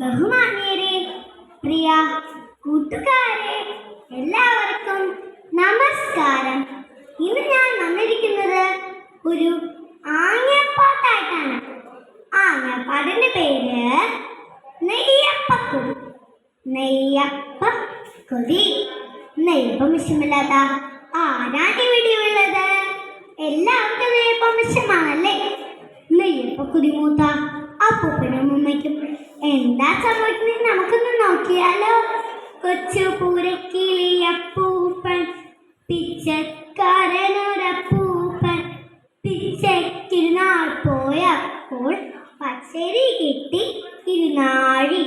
ബഹുമാന്യരെ, പ്രിയ കൂട്ടുകാരെ, എല്ലാവർക്കും നമസ്കാരം. ഇന്ന് ഞാൻ വന്നിരിക്കുന്നത് ഒരു ആംഗ്യപ്പാട്ടായിട്ടാണ്. ആംഗ്യപ്പാട്ടിന്റെ പേര് നെയ്യപ്പക്കൊതി. നെയ്യപ്പക്കൊതി. നെയ്യപ്പം ഇഷ്ടമില്ലാത്ത ആരാണ് ഇവിടെ ഉള്ളത്? എല്ലാവർക്കും നെയ്യപ്പം ഇഷ്ടമാണല്ലേ? നെയ്യപ്പക്കൊതി മൂത്ത അപ്പൂപ്പനും അമ്മയ്ക്കും എന്താ സംഭവിക്കുന്നത് നമുക്കൊന്ന് നോക്കിയാലോ. കൊച്ചു പൂരക്കിളിയപ്പൂപ്പൻ, പിച്ചക്കാരനൊരപ്പൂപ്പൻ, പിച്ചക്കിരുന്നാൾ പോയപ്പോൾ പച്ചരി കിട്ടി ഇരുന്നാഴി.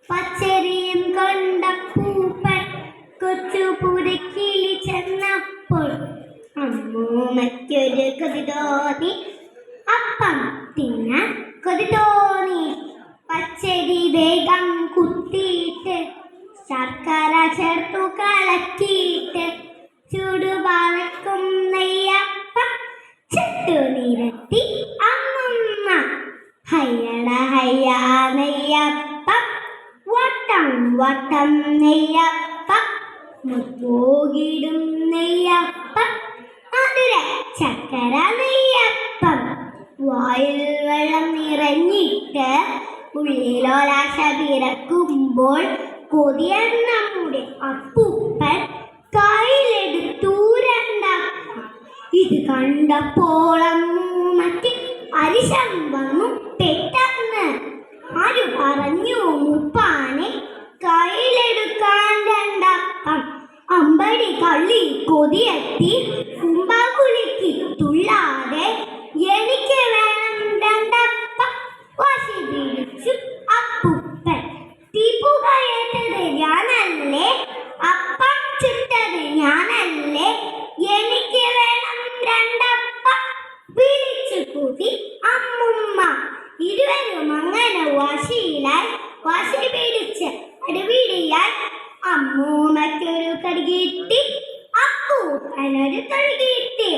പച്ചരിയും കൊണ്ടപ്പൂപ്പൻ കൊച്ചു പൂരക്കിളി ചെന്നപ്പോൾ അമ്മൂമ്മയ്ക്കൊരു കൊതി തോന്നി, അപ്പം തിന്നാൻ കൊതി തോന്നി. പച്ചരി വേഗം കുത്തിയിട്ട് ശർക്കര ചേർത്തു കലക്കിയിട്ട് ചുടുപാലക്കും നെയ്യപ്പം ചുട്ടു നിരത്തി അമ്മൂമ്മ. ഹയ്യട ഹയ്യ നെയ്യപ്പം, വട്ടം വട്ടം നെയ്യപ്പം, മുപ്പോകിടും നെയ്യപ്പം, മധുര ചക്കര നെയ്യപ്പം. വായിൽ വെള്ളം നിറഞ്ഞിട്ട് ഉള്ളിലോലാശ പിറക്കുമ്പോൾ കൊതിയ നമ്മുടെ അപ്പൂപ്പൻ കയ്യിലെടുത്തു രണ്ടപ്പം. ഇത് കണ്ടപ്പോൾ അമ്മൂമ്മയ്ക്ക് അരിശം വന്നു പെട്ടെന്ന്. ആര് പറഞ്ഞു മുപ്പാനെ കയ്യിലെടുക്കാൻ രണ്ടപ്പം? അമ്പടി കള്ളി കൊതിയെത്തി കുമ്പാകുളിക്ക് തുള്ളാതെ എനിക്ക് വേണം രണ്ടപ്പം വാശി പിടിച്ചു അപ്പൂപ്പൻ. തീപ്പുകയേറ്റത് ഞാനല്ലേ, അപ്പം ചുട്ടത് ഞാനല്ലേ, എനിക്ക് വേണം രണ്ടപ്പം വിളിച്ചു കൂട്ടി അമ്മുമ്മ. ഇരുവരും അങ്ങനെ വാശി പിടിച്ച് അടിപിടിയായി. അമ്മൂമ്മയ്ക്കൊരു കടി കിട്ടി, അപ്പൂപ്പനൊരു കടി കിട്ടി.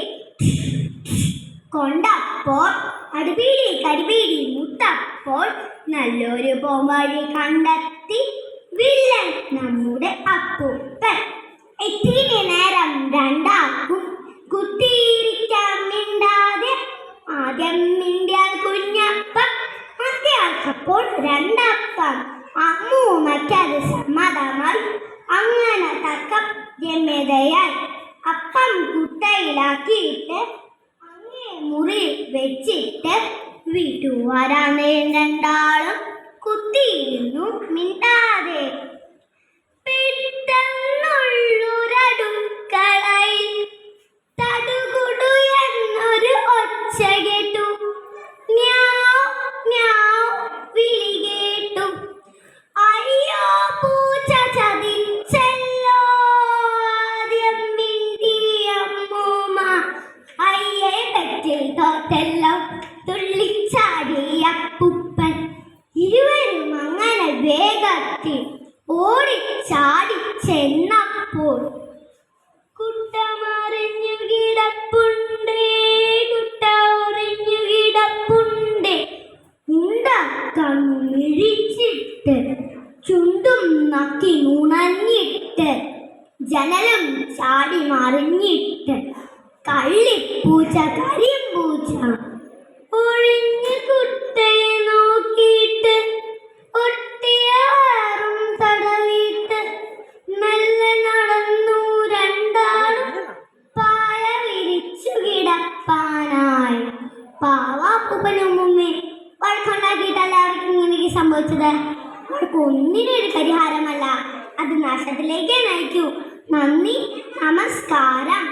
കൊണ്ടപ്പോൾ അടിപിടി കടിപിടി മുട്ടപ്പോൾ നല്ലൊരു പോംവഴി കണ്ടെത്തി വില്ലൻ നമ്മുടെ അപ്പൂപ്പൻ. ഇത്തിരി നേരം രണ്ടാക്കും കുത്തിയിരിക്കാൻ മിണ്ടാതെ. ആദ്യം മിണ്ടിയാൽ കുഞ്ഞപ്പം, മറ്റേയാൾക്കപ്പോൾ രണ്ടപ്പം. അമ്മൂമ്മയ്ക്കത് സമ്മതമായി. അങ്ങനെ തർക്കം രമ്യതയായി. അപ്പം കുട്ടയിലാക്കിയിട്ട് മുറി വെച്ചിട്ട് വീട്ടുകാരാണ് രണ്ടാളും കുത്തിയിരുന്നു മിണ്ടാതെ. പെട്ടെന്നുള്ളൊരടുക്കളയിൽ തടുകുടു എന്നൊരു ഒച്ച കേട്ടു. മ്യാവ് മ്യാവ് വിളി കേട്ടു. അയ്യോ പൂച്ച ചതിച്ചല്ലോ, ആദ്യം മിണ്ടിയ അമ്മൂമ്മ. അയ്യേ പറ്റിൽ തോറ്റല്ലോ, തുള്ളിച്ചാടിയ അപ്പൂപ്പൻ. ഇരുവരും അങ്ങനെ വേഗത്തിൽ ഓടിച്ചാടി ചെന്നപ്പോൾ കുട്ട മറിഞ്ഞു കിടപ്പുണ്ടേ, കുട്ട ഉറിഞ്ഞു കിടപ്പുണ്ടേ. ഉണ്ട കണ്ണുമിഴിച്ചിട്ട് ചുണ്ടും നക്കി നുണഞ്ഞിട്ട് ജനലും ചാടി മറിഞ്ഞിട്ട് കള്ളിപ്പൂച്ച കരിമ്പൂച്ച ഒഴിഞ്ഞ് കുട്ടയെ നോക്കിയിട്ട് ഒട്ടിയാറും തടവിയിട്ട് മെല്ലെ നടന്നു രണ്ടാളും പായ വിരിച്ചു കിടപ്പാനായി. പാവാപ്പൂപ്പനും ഉമ്മയും വഴക്കുണ്ടാക്കിയിട്ടല്ല അവർക്ക് ഇങ്ങനെ സംഭവിച്ചത്. അവർക്ക് ഒന്നിനൊരു പരിഹാരമല്ല, അത് നാശത്തിലേക്ക് നയിക്കൂ. നന്ദി, നമസ്കാരം.